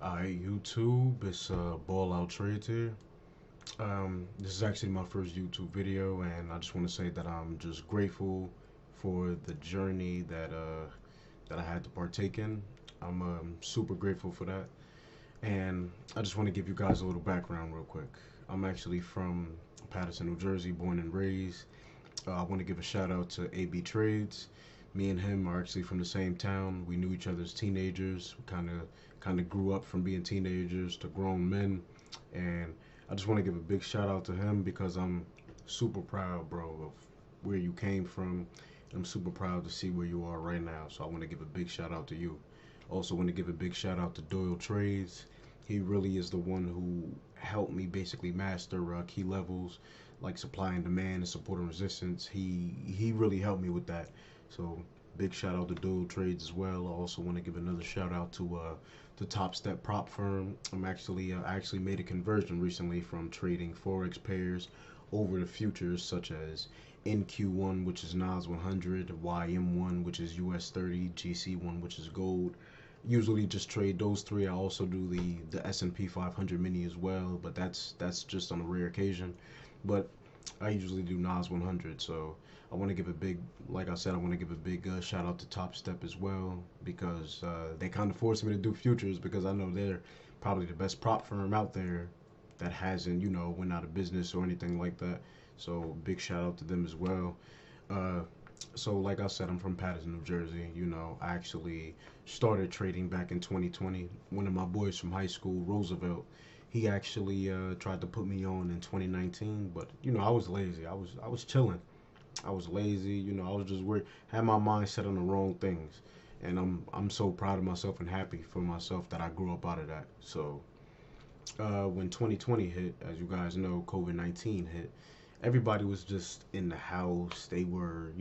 Alright, YouTube, it's Ball Out Trades here. This is actually my first YouTube video, and I just want to say that I'm just grateful for the journey that I had to partake in. I'm super grateful for that, and I just want to give you guys a little background real quick. I'm actually from Paterson, New Jersey, born and raised. I want to give a shout out to AB Trades. Me and him are actually from the same town. We knew each other as teenagers. We kind of grew up from being teenagers to grown men, and I just want to give a big shout out to him because I'm super proud, bro, of where you came from. I'm super proud to see where you are right now. So I want to give a big shout out to you. Also want to give a big shout out to Doyle Trades. He really is the one who helped me basically master key levels like supply and demand and support and resistance. He really helped me with that. So big shout out to Doyle Trades as well. I also want to give another shout out to the Top Step Prop Firm. I actually made a conversion recently from trading forex pairs over to futures such as NQ1, which is NAS 100, YM1, which is US 30, GC1, which is gold. Usually just trade those three. I also do the S&P 500 mini as well, but that's just on a rare occasion. But I usually do NAS 100, so I want to give a big, like I said, I want to give a big shout out to Top Step as well because they kind of forced me to do futures because I know they're probably the best prop firm out there that hasn't, went out of business or anything like that. So big shout out to them as well. Uh, so like I said, I'm from Paterson, New Jersey. I actually started trading back in 2020. One of my boys from high school, Roosevelt, he actually tried to put me on in 2019, but I was lazy. I was chilling. I was lazy. I was just worried. Had my mind set on the wrong things, and I'm so proud of myself and happy for myself that I grew up out of that. So when 2020 hit, as you guys know, COVID-19 hit. Everybody was just in the house. They were,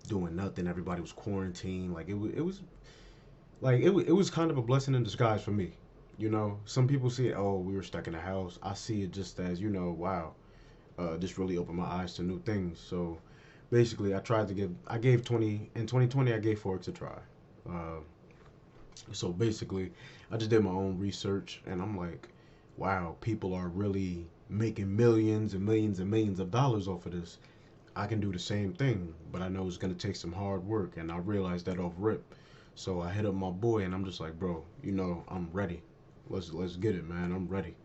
doing nothing. Everybody was quarantined. Like it was kind of a blessing in disguise for me. Some people see it, oh, we were stuck in the house. I see it just as, wow, this really opened my eyes to new things. So basically, I gave 2020, I gave Forex a try. Uh, so basically, I just did my own research, and I'm like, wow, people are really making millions and millions and millions of dollars off of this. I can do the same thing, but I know it's gonna take some hard work, and I realized that off rip. So I hit up my boy, and I'm just like, bro, I'm ready. Let's get it, man. I'm ready.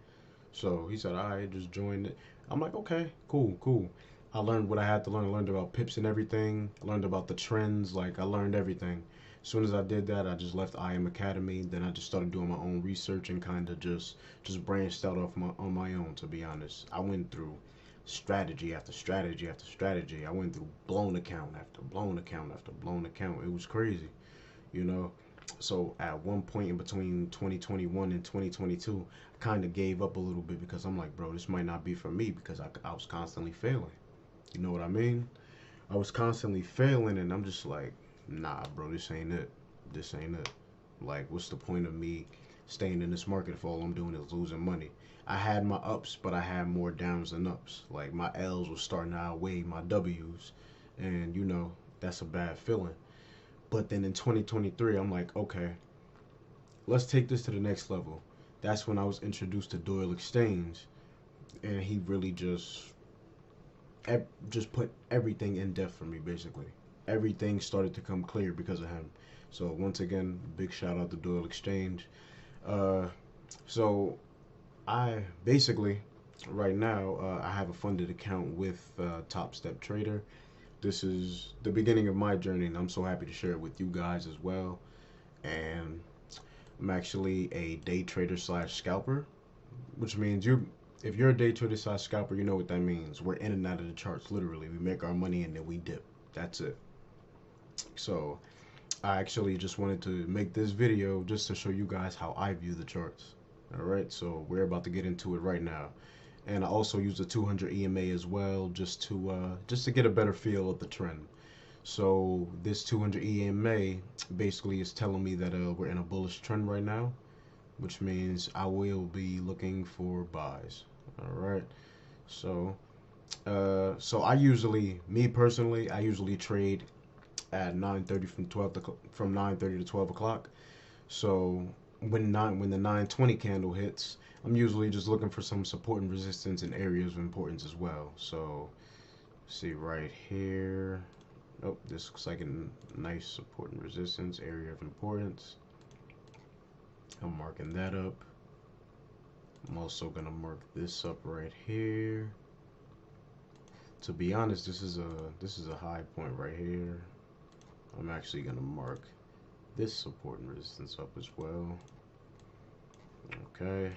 So he said, all right, just join it. I'm like, okay, cool, cool. I learned what I had to learn. I learned about pips and everything. I learned about the trends. Like I learned everything. As soon as I did that, I just left IM Academy. Then I just started doing my own research and kind of just branched out on my own. To be honest, I went through strategy after strategy after strategy. I went through blown account after blown account after blown account. It was crazy, you know. So at one point in between 2021 and 2022, I kind of gave up a little bit because I'm like, bro, this might not be for me because I was constantly failing. You know what I mean? I was constantly failing, and I'm just like, nah, bro, this ain't it. This ain't it. Like, what's the point of me staying in this market if all I'm doing is losing money? I had my ups, but I had more downs than ups. Like, my L's was starting to outweigh my W's, and that's a bad feeling. But then in 2023, I'm like, okay, let's take this to the next level. That's when I was introduced to Doyle Exchange, and he really just put everything in depth for me, basically. Everything started to come clear because of him. So once again, big shout out to Doyle Exchange. Uh, so I basically right now I have a funded account with Top Step Trader. This is the beginning of my journey, and I'm so happy to share it with you guys as well. And I'm actually a day trader slash scalper, which means if you're a day trader slash scalper, you know what that means. We're in and out of the charts, literally. We make our money and then we dip. That's it. So I actually just wanted to make this video just to show you guys how I view the charts. All right, so we're about to get into it right now. And I also use the 200 EMA as well, just to get a better feel of the trend. So this 200 EMA basically is telling me that we're in a bullish trend right now, which means I will be looking for buys. All right. So so me personally, I usually trade at 9:30 from 9:30 to 12 o'clock. So when the 920 candle hits, I'm usually just looking for some support and resistance in areas of importance as well. So see right here. Oh, this looks like a nice support and resistance area of importance. I'm marking that up. I'm also gonna mark this up right here. To be honest, this is a high point right here. I'm actually gonna mark this support and resistance up as well. Okay.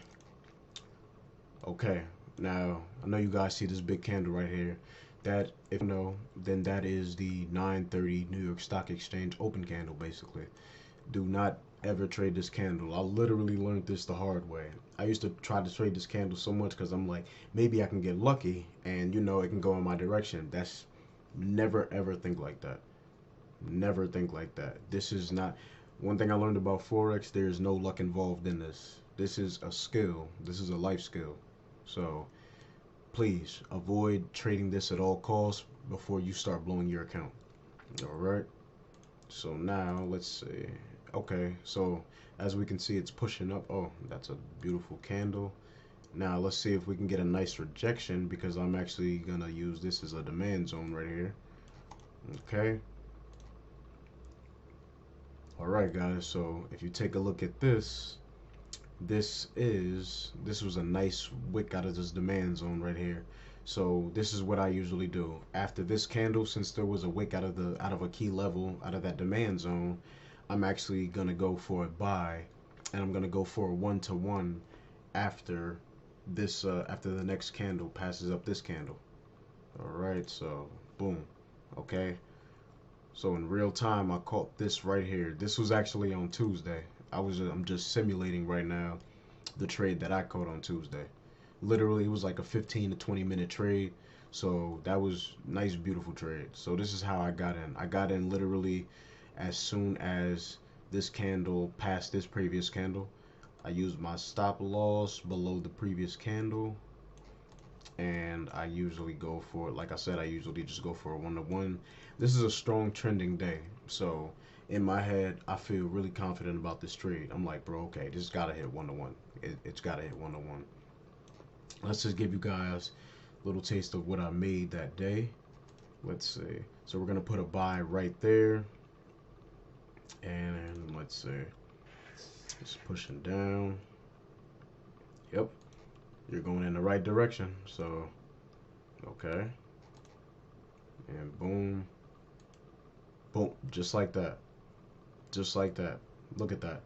Okay. Now I know you guys see this big candle right here. That, if you know, then that is the 9:30 New York Stock Exchange open candle, basically. Do not ever trade this candle. I literally learned this the hard way. I used to try to trade this candle so much because I'm like, maybe I can get lucky and it can go in my direction. That's never ever think like that. Never think like that. This is not one thing I learned about Forex. There is no luck involved in this. This is a skill. This is a life skill. So please avoid trading this at all costs before you start blowing your account. All right. So now let's see. Okay, so as we can see, it's pushing up. Oh, that's a beautiful candle. Now let's see if we can get a nice rejection, because I'm actually gonna use this as a demand zone right here. Okay. All right, guys. So if you take a look at this, this was a nice wick out of this demand zone right here. So this is what I usually do after this candle. Since there was a wick out of a key level, out of that demand zone, I'm actually gonna go for a buy, and I'm gonna go for a 1-to-1 after this after the next candle passes up this candle. All right, so boom. Okay, so in real time I caught this right here. This was actually on Tuesday. I'm just simulating right now the trade that I caught on Tuesday. Literally, it was like a 15 to 20 minute trade. So that was nice, beautiful trade. So this is how I got in. I got in literally as soon as this candle passed this previous candle. I used my stop loss below the previous candle, and I usually go for, like I said, I usually just go for a 1-to-1. This is a strong trending day, so in my head I feel really confident about this trade. I'm like, bro, okay, this gotta hit 1-to-1. It's gotta hit 1-to-1. Let's just give you guys a little taste of what I made that day. Let's see. So we're gonna put a buy right there, and let's see, it's pushing down. Yep, you're going in the right direction. So okay, and boom, boom, just like that, just like that. Look at that.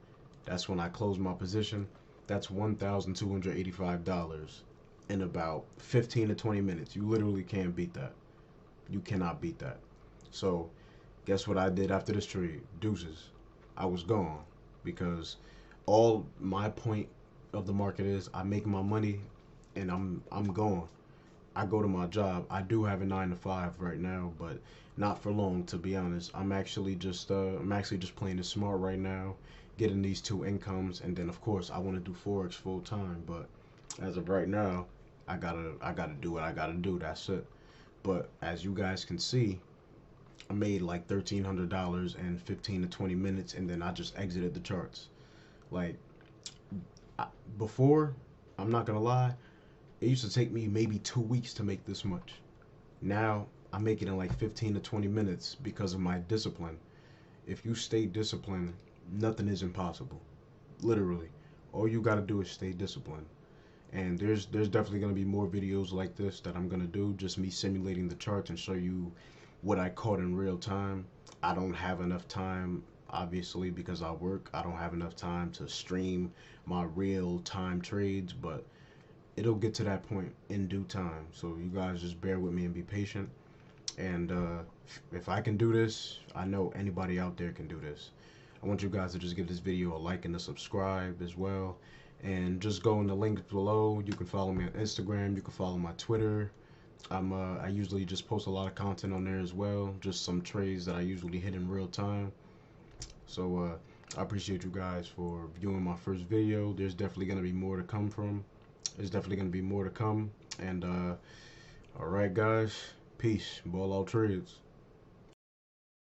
That's when I closed my position. That's $1,285 in about 15 to 20 minutes. You literally can't beat that. You cannot beat that. So guess what I did after this trade? Deuces. I was gone, because all my point of the market is I make my money and I'm gone. I go to my job. I do have a 9-to-5 right now, but not for long, to be honest. I'm actually just playing it smart right now, getting these two incomes, and then of course I want to do Forex full time. But as of right now, I gotta do what I gotta do. That's it. But as you guys can see, I made like $1,300 in 15 to 20 minutes, and then I just exited the charts. Like, before, I'm not gonna lie, it used to take me maybe 2 weeks to make this much. Now I make it in like 15 to 20 minutes because of my discipline. If you stay disciplined, nothing is impossible. Literally, all you gotta do is stay disciplined. And there's definitely gonna be more videos like this that I'm gonna do, just me simulating the charts and show you what I caught in real time. I don't have enough time, obviously, because I work. I don't have enough time to stream my real time trades, but it'll get to that point in due time. So you guys just bear with me and be patient. And if I can do this, I know anybody out there can do this. I want you guys to just give this video a like and a subscribe as well. And just go in the links below. You can follow me on Instagram. You can follow my Twitter. I usually just post a lot of content on there as well. Just some trades that I usually hit in real time. So I appreciate you guys for viewing my first video. There's definitely going to be more to come from. There's definitely going to be more to come. And all right, guys. Peace. Ball out trades.